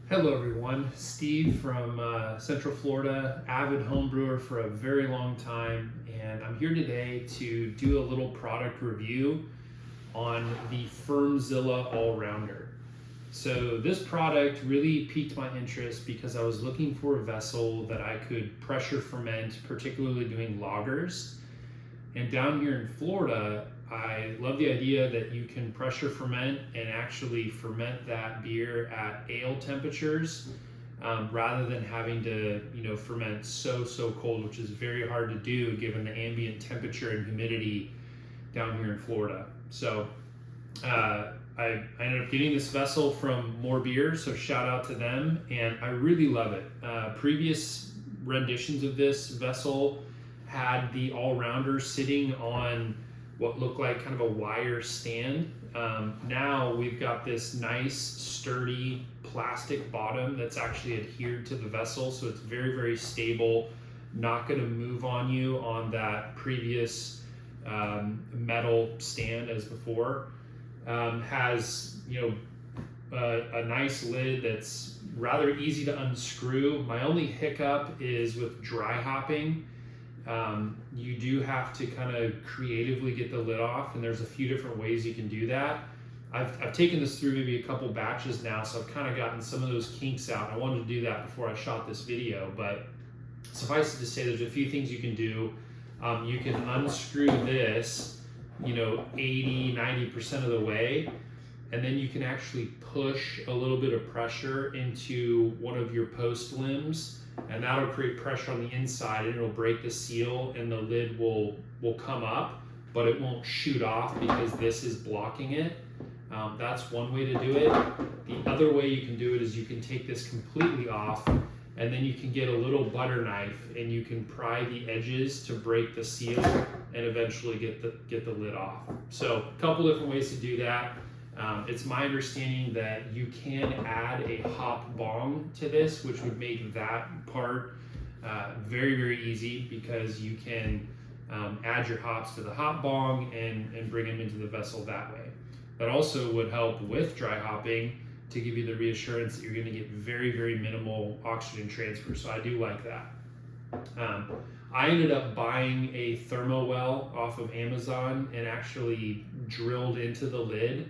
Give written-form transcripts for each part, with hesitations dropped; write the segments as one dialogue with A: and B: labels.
A: Hello everyone, Steve from Central Florida, avid home brewer for a very long time, and I'm here today to do a little product review on the Fermzilla All-Rounder. So this product really piqued my interest because I was looking for a vessel that I could pressure ferment, particularly doing lagers. And down here in Florida, I love the idea that you can pressure ferment and actually ferment that beer at ale temperatures rather than having to, ferment so cold, which is very hard to do given the ambient temperature and humidity down here in Florida. So I ended up getting this vessel from More Beer, so shout out to them, and I really love it. Previous renditions of this vessel had the all-rounder sitting on what looked like kind of a wire stand. Now we've got this nice sturdy plastic bottom that's actually adhered to the vessel, so it's very stable, not going to move on you on that previous metal stand as before. Has a nice lid that's rather easy to unscrew. My only hiccup is with dry hopping. You do have to kind of creatively get the lid off, and there's a few different ways you can do that. I've taken this through maybe a couple batches now, so I've kind of gotten some of those kinks out. I wanted to do that before I shot this video, but suffice it to say there's a few things you can do. You can unscrew this, 80-90% of the way, and then you can actually push a little bit of pressure into one of your post limbs, and that'll create pressure on the inside, and it'll break the seal, and the lid will come up, but it won't shoot off because this is blocking it. That's one way to do it. The other way you can do it is you can take this completely off, and then you can get a little butter knife and you can pry the edges to break the seal and eventually get the lid off. So a couple different ways to do that. It's my understanding that you can add a hop bong to this, which would make that part very easy, because you can add your hops to the hop bong and bring them into the vessel that way. That also would help with dry hopping to give you the reassurance that you're going to get very minimal oxygen transfer. So I do like that. I ended up buying a thermo well off of Amazon and actually drilled into the lid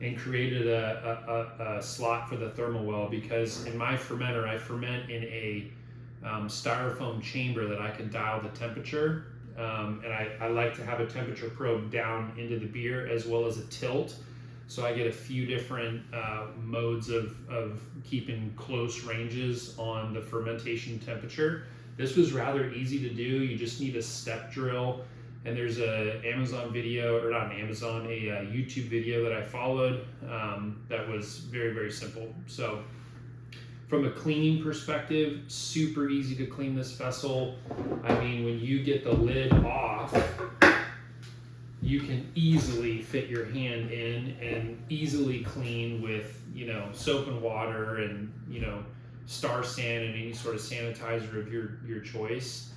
A: and created a slot for the thermal well, because in my fermenter, I ferment in a styrofoam chamber that I can dial the temperature. And I like to have a temperature probe down into the beer as well as a tilt. So I get a few different modes of keeping close ranges on the fermentation temperature. This was rather easy to do. You just need a step drill. And there's a Amazon video, or not an Amazon, a YouTube video that I followed that was very simple. So from a cleaning perspective, super easy to clean this vessel. I mean, when you get the lid off, you can easily fit your hand in and easily clean with, soap and water and, Star San and any sort of sanitizer of your choice.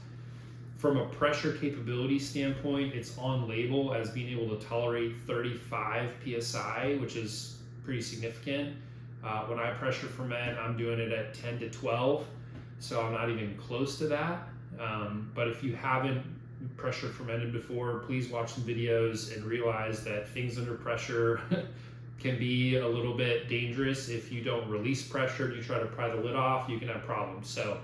A: From a pressure capability standpoint, it's on label as being able to tolerate 35 psi, which is pretty significant. When I pressure ferment, I'm doing it at 10 to 12, so I'm not even close to that. But if you haven't pressure fermented before, please watch some videos and realize that things under pressure can be a little bit dangerous. If you don't release pressure and you try to pry the lid off, you can have problems. So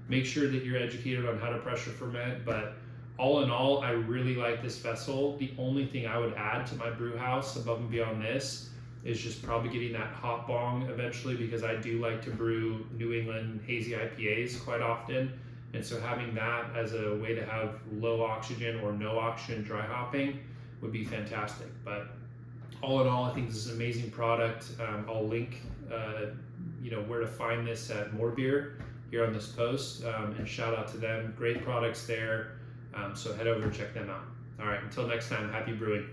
A: make sure that you're educated on how to pressure ferment. But all in all, I really like this vessel. The only thing I would add to my brew house above and beyond this is just probably getting that hop bong eventually, because I do like to brew New England hazy IPAs quite often. And so having that as a way to have low oxygen or no oxygen dry hopping would be fantastic. But all in all, I think this is an amazing product. I'll link where to find this at More Beer here on this post, and shout out to them. Great products there. So head over and check them out. All right, until next time, happy brewing.